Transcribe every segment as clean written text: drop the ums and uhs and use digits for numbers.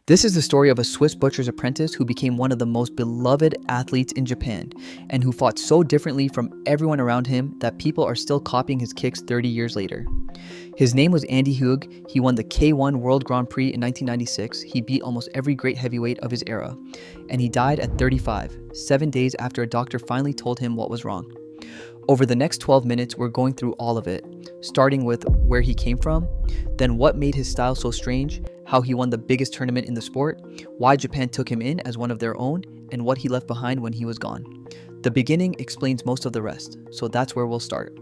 This is the story of a Swiss butcher's apprentice who became one of the most beloved athletes in Japan and who fought so differently from everyone around him that people are still copying his kicks 30 years later. His name was Andy Hug. He won the K1 World Grand Prix in 1996. He beat almost every great heavyweight of his era. And he died at 35, 7 days after a doctor finally told him what was wrong. Over the next 12 minutes, we're going through all of it, starting with where he came from, then what made his style so strange, how he won the biggest tournament in the sport, why Japan took him in as one of their own, and what he left behind when he was gone. The beginning explains most of the rest, so that's where we'll start.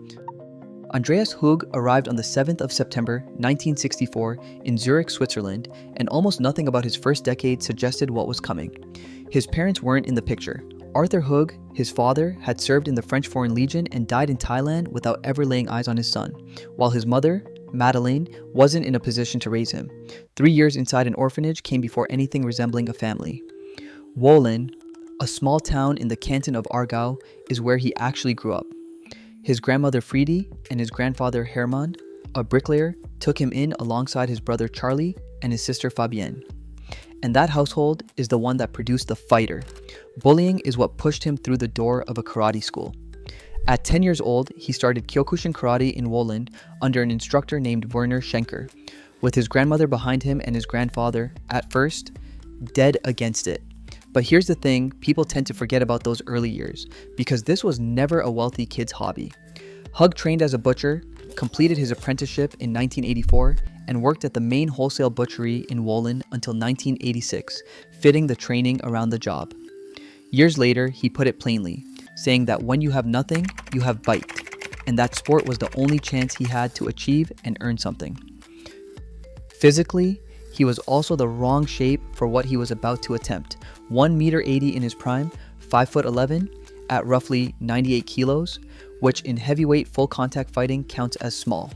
Andreas Hug arrived on the 7th of September 1964 in Zurich, Switzerland, and almost nothing about his first decade suggested what was coming. His parents weren't in the picture. Arthur Hug, his father, had served in the French Foreign Legion and died in Thailand without ever laying eyes on his son, while his mother, Madeleine, wasn't in a position to raise him. 3 years inside an orphanage came before anything resembling a family. Wohlen, a small town in the canton of Aargau, is where he actually grew up. His grandmother Friede and his grandfather Hermann, a bricklayer, took him in alongside his brother Charlie and his sister Fabienne. And that household is the one that produced the fighter. Bullying is what pushed him through the door of a karate school. At 10 years old, he started Kyokushin karate in Wohlen under an instructor named Werner Schenker, with his grandmother behind him and his grandfather, at first, dead against it. But here's the thing, people tend to forget about those early years, because this was never a wealthy kid's hobby. Hug trained as a butcher, completed his apprenticeship in 1984, and worked at the main wholesale butchery in Wohlen until 1986, fitting the training around the job. Years later, he put it plainly, saying that when you have nothing, you have bite, and that sport was the only chance he had to achieve and earn something. Physically, he was also the wrong shape for what he was about to attempt. 1.80 m in his prime, 5'11", at roughly 98 kilos, which in heavyweight full contact fighting counts as small.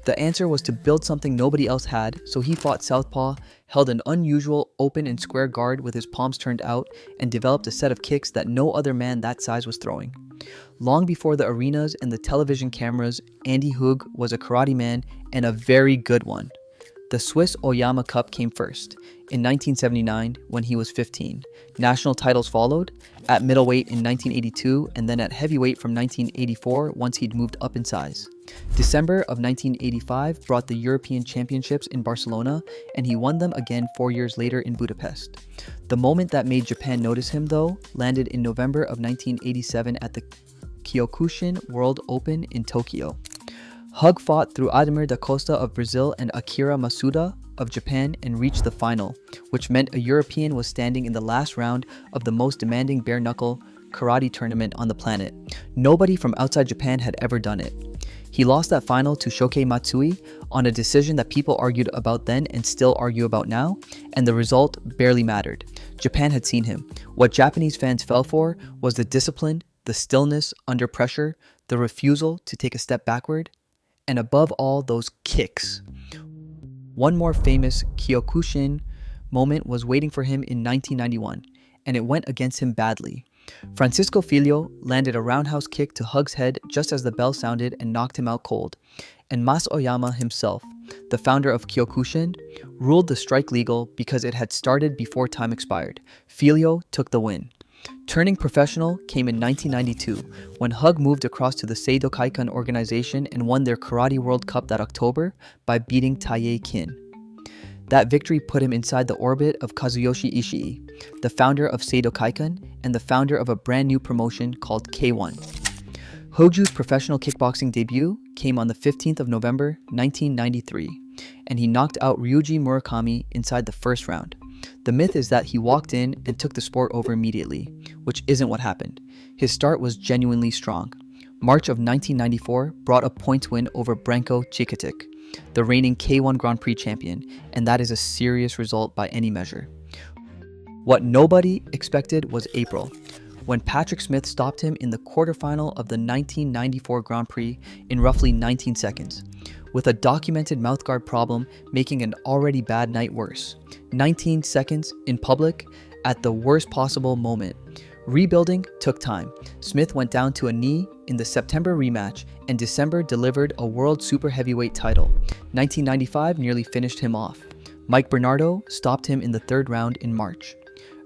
The answer was to build something nobody else had, so he fought southpaw, held an unusual open and square guard with his palms turned out, and developed a set of kicks that no other man that size was throwing. Long before the arenas and the television cameras, Andy Hug was a karate man, and a very good one. The Swiss Oyama Cup came first, in 1979 when he was 15. National titles followed, at middleweight in 1982 and then at heavyweight from 1984 once he'd moved up in size. December of 1985 brought the European Championships in Barcelona, and he won them again 4 years later in Budapest. The moment that made Japan notice him, though, landed in November of 1987 at the Kyokushin World Open in Tokyo. Hug fought through Ademir da Costa of Brazil and Akira Masuda of Japan and reached the final, which meant a European was standing in the last round of the most demanding bare-knuckle karate tournament on the planet. Nobody from outside Japan had ever done it. He lost that final to Shohei Matsui on a decision that people argued about then and still argue about now, and the result barely mattered. Japan had seen him. What Japanese fans fell for was the discipline, the stillness under pressure, the refusal to take a step backward, and above all, those kicks. One more famous Kyokushin moment was waiting for him in 1991, and it went against him badly. Francisco Filho landed a roundhouse kick to Hug's head just as the bell sounded and knocked him out cold. And Mas Oyama himself, the founder of Kyokushin, ruled the strike legal because it had started before time expired. Filho took the win. Turning professional came in 1992 when Hug moved across to the Seido Kaikan organization and won their Karate World Cup that October by beating Taye Kin. That victory put him inside the orbit of Kazuyoshi Ishii, the founder of Seido Kaikan and the founder of a brand new promotion called K1. Hoju's professional kickboxing debut came on the 15th of November 1993, and he knocked out Ryuji Murakami inside the first round. The myth is that he walked in and took the sport over immediately, which isn't what happened. His start was genuinely strong. March of 1994 brought a points win over Branko Cikatic, the reigning K1 Grand Prix champion, and that is a serious result by any measure. What nobody expected was April, when Patrick Smith stopped him in the quarterfinal of the 1994 Grand Prix in roughly 19 seconds, with a documented mouthguard problem making an already bad night worse. 19 seconds in public at the worst possible moment. Rebuilding took time. Smith went down to a knee in the September rematch, and December delivered a world super heavyweight title. 1995 nearly finished him off. Mike Bernardo stopped him in the third round in March.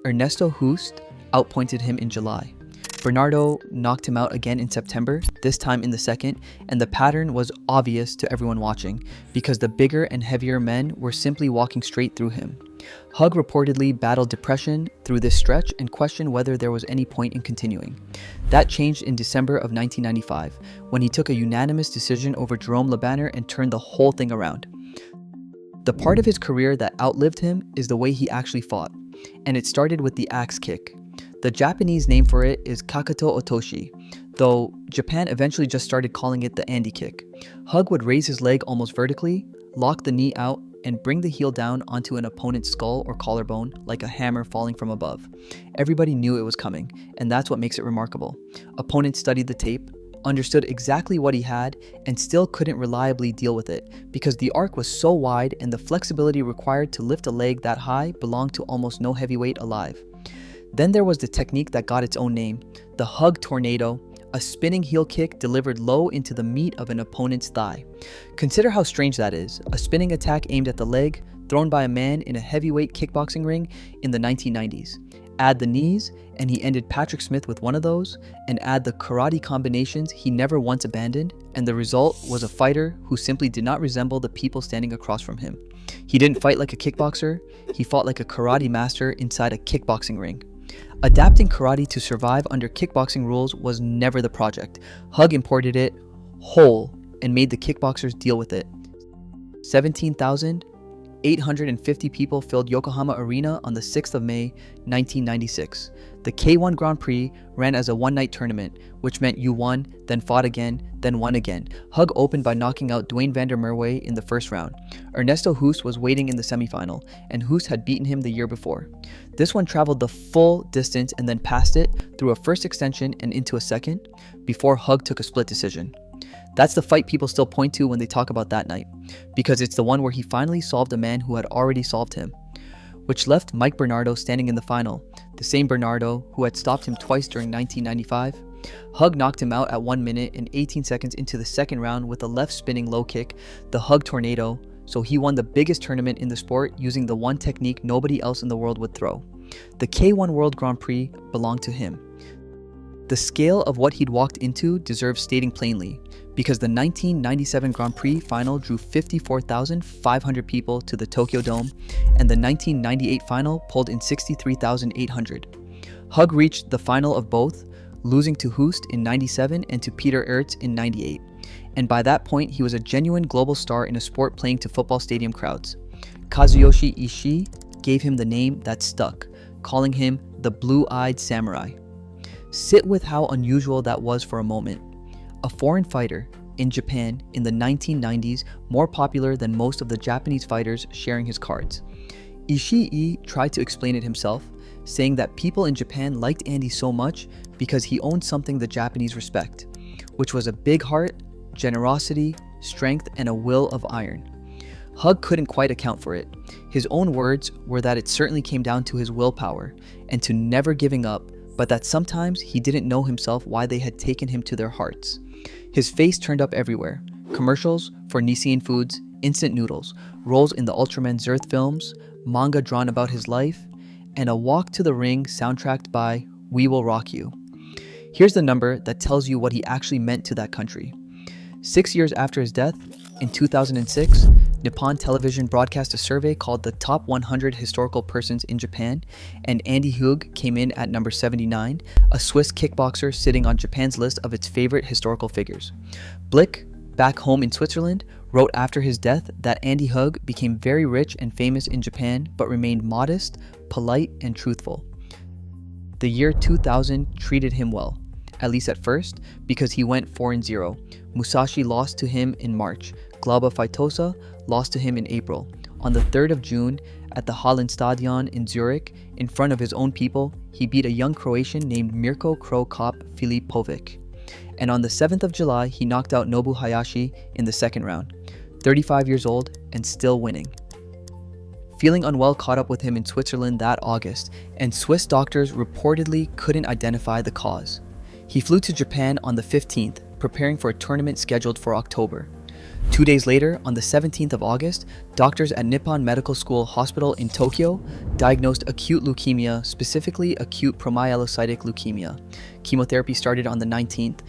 Ernesto Hoost outpointed him in July. Bernardo knocked him out again in September, this time in the second, and the pattern was obvious to everyone watching because the bigger and heavier men were simply walking straight through him. Hug reportedly battled depression through this stretch and questioned whether there was any point in continuing. That changed in December of 1995 when he took a unanimous decision over Jerome LeBanner and turned the whole thing around. The part of his career that outlived him is the way he actually fought, and it started with the axe kick. The Japanese name for it is Kakato Otoshi, though Japan eventually just started calling it the Andy kick. Hug would raise his leg almost vertically, lock the knee out, and bring the heel down onto an opponent's skull or collarbone like a hammer falling from above. Everybody knew it was coming, and that's what makes it remarkable. Opponents studied the tape, understood exactly what he had, and still couldn't reliably deal with it because the arc was so wide and the flexibility required to lift a leg that high belonged to almost no heavyweight alive. Then there was the technique that got its own name, the Hug Tornado, a spinning heel kick delivered low into the meat of an opponent's thigh. Consider how strange that is, a spinning attack aimed at the leg, thrown by a man in a heavyweight kickboxing ring in the 1990s. Add the knees, and he ended Patrick Smith with one of those, and add the karate combinations he never once abandoned, and the result was a fighter who simply did not resemble the people standing across from him. He didn't fight like a kickboxer, he fought like a karate master inside a kickboxing ring. Adapting karate to survive under kickboxing rules was never the project. Hug imported it whole and made the kickboxers deal with it. 17,850 people filled Yokohama Arena on the 6th of May, 1996. The K1 Grand Prix ran as a one-night tournament, which meant you won, then fought again, then won again. Hug opened by knocking out Dwayne Vander Merwe in the first round. Ernesto Hoost was waiting in the semifinal, and Hoost had beaten him the year before. This one traveled the full distance and then passed it through a first extension and into a second, before Hug took a split decision. That's the fight people still point to when they talk about that night, because it's the one where he finally solved a man who had already solved him, which left Mike Bernardo standing in the final, the same Bernardo who had stopped him twice during 1995. Hug knocked him out at 1 minute and 18 seconds into the second round with a left spinning low kick, the Hug Tornado, so he won the biggest tournament in the sport using the one technique nobody else in the world would throw. The K1 World Grand Prix belonged to him. The scale of what he'd walked into deserves stating plainly, because the 1997 Grand Prix final drew 54,500 people to the Tokyo Dome, and the 1998 final pulled in 63,800. Hug reached the final of both, losing to Hoost in 97 and to Peter Aerts in 98. And by that point, he was a genuine global star in a sport playing to football stadium crowds. Kazuyoshi Ishii gave him the name that stuck, calling him the Blue-Eyed Samurai. Sit with how unusual that was for a moment. A foreign fighter in Japan in the 1990s, more popular than most of the Japanese fighters sharing his cards. Ishii tried to explain it himself, saying that people in Japan liked Andy so much because he owned something the Japanese respect, which was a big heart, generosity, strength, and a will of iron. Hug couldn't quite account for it. His own words were that it certainly came down to his willpower and to never giving up, but that sometimes he didn't know himself why they had taken him to their hearts. His face turned up everywhere. Commercials for Nissin Foods, instant noodles, roles in the Ultraman Zerth films, manga drawn about his life, and a walk to the ring soundtracked by We Will Rock You. Here's the number that tells you what he actually meant to that country. 6 years after his death, in 2006, Nippon Television broadcast a survey called the Top 100 Historical Persons in Japan, and Andy Hug came in at number 79, a Swiss kickboxer sitting on Japan's list of its favorite historical figures. Blick, back home in Switzerland, wrote after his death that Andy Hug became very rich and famous in Japan, but remained modest, polite, and truthful. The year 2000 treated him well, at least at first, because he went 4-0. Musashi lost to him in March. Glaba Feitosa lost to him in April. On the 3rd of June, at the Hallenstadion in Zurich, in front of his own people, he beat a young Croatian named Mirko Cro Cop Filipovic. And on the 7th of July, he knocked out Nobu Hayashi in the second round. 35 years old and still winning. Feeling unwell caught up with him in Switzerland that August, and Swiss doctors reportedly couldn't identify the cause. He flew to Japan on the 15th, preparing for a tournament scheduled for October. 2 days later, on the 17th of August, doctors at Nippon Medical School Hospital in Tokyo diagnosed acute leukemia, specifically acute promyelocytic leukemia. Chemotherapy started on the 19th.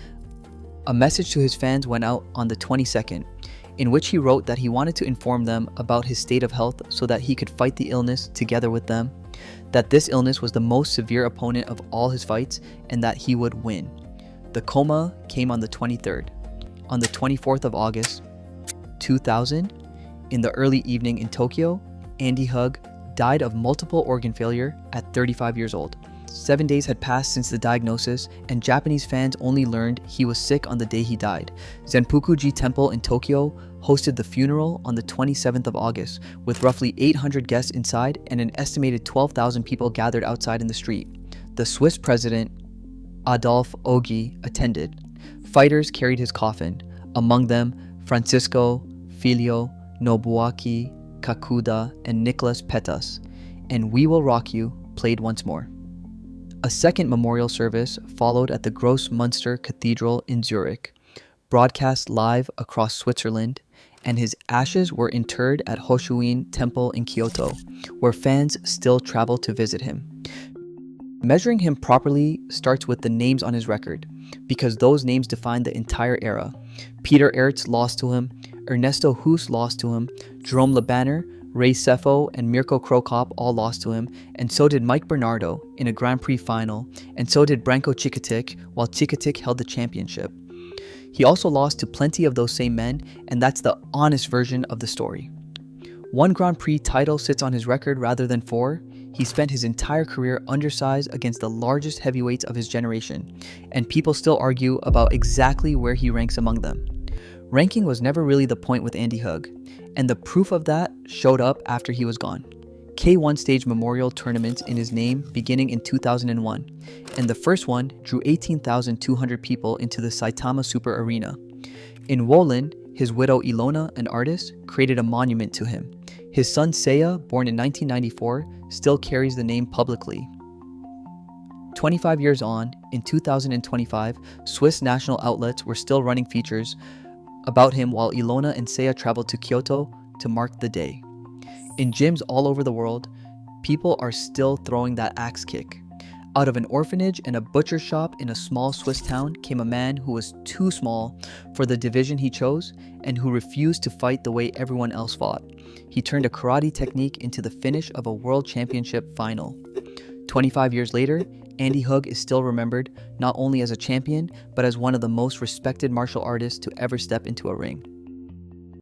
A message to his fans went out on the 22nd, in which he wrote that he wanted to inform them about his state of health so that he could fight the illness together with them, that this illness was the most severe opponent of all his fights, and that he would win. The coma came on the 23rd. On the 24th of August, 2000, in the early evening in Tokyo, Andy Hug died of multiple organ failure at 35 years old. 7 days had passed since the diagnosis, and Japanese fans only learned he was sick on the day he died. Zenpuku-ji Temple in Tokyo hosted the funeral on the 27th of August, with roughly 800 guests inside and an estimated 12,000 people gathered outside in the street. The Swiss president, Adolphe Ogi, attended. Fighters carried his coffin, among them Francisco, Filio, Nobuaki, Kakuda, and Nicholas Petas, and We Will Rock You played once more. A second memorial service followed at the Grossmünster Cathedral in Zurich, broadcast live across Switzerland, and his ashes were interred at Hoshuin Temple in Kyoto, where fans still travel to visit him. Measuring him properly starts with the names on his record, because those names define the entire era. Peter Aerts lost to him, Ernesto Hoost lost to him, Jerome Lebanner, Ray Sefo, and Mirko Krokop all lost to him, and so did Mike Bernardo in a Grand Prix final, and so did Branko Cikatic while Cikatic held the championship. He also lost to plenty of those same men, and that's the honest version of the story. 1 Grand Prix title sits on his record rather than 4. He spent his entire career undersized against the largest heavyweights of his generation, and people still argue about exactly where he ranks among them. Ranking was never really the point with Andy Hug, and the proof of that showed up after he was gone. K1 staged memorial tournaments in his name beginning in 2001, and the first one drew 18,200 people into the Saitama Super Arena. In Wolin, his widow Ilona, an artist, created a monument to him. His son Seiya, born in 1994, still carries the name publicly. 25 years on, in 2025, Swiss national outlets were still running features about him while Ilona and Seiya traveled to Kyoto to mark the day. In gyms all over the world, people are still throwing that axe kick. Out of an orphanage and a butcher shop in a small Swiss town came a man who was too small for the division he chose and who refused to fight the way everyone else fought. He turned a karate technique into the finish of a world championship final. 25 years later, Andy Hug is still remembered not only as a champion, but as one of the most respected martial artists to ever step into a ring.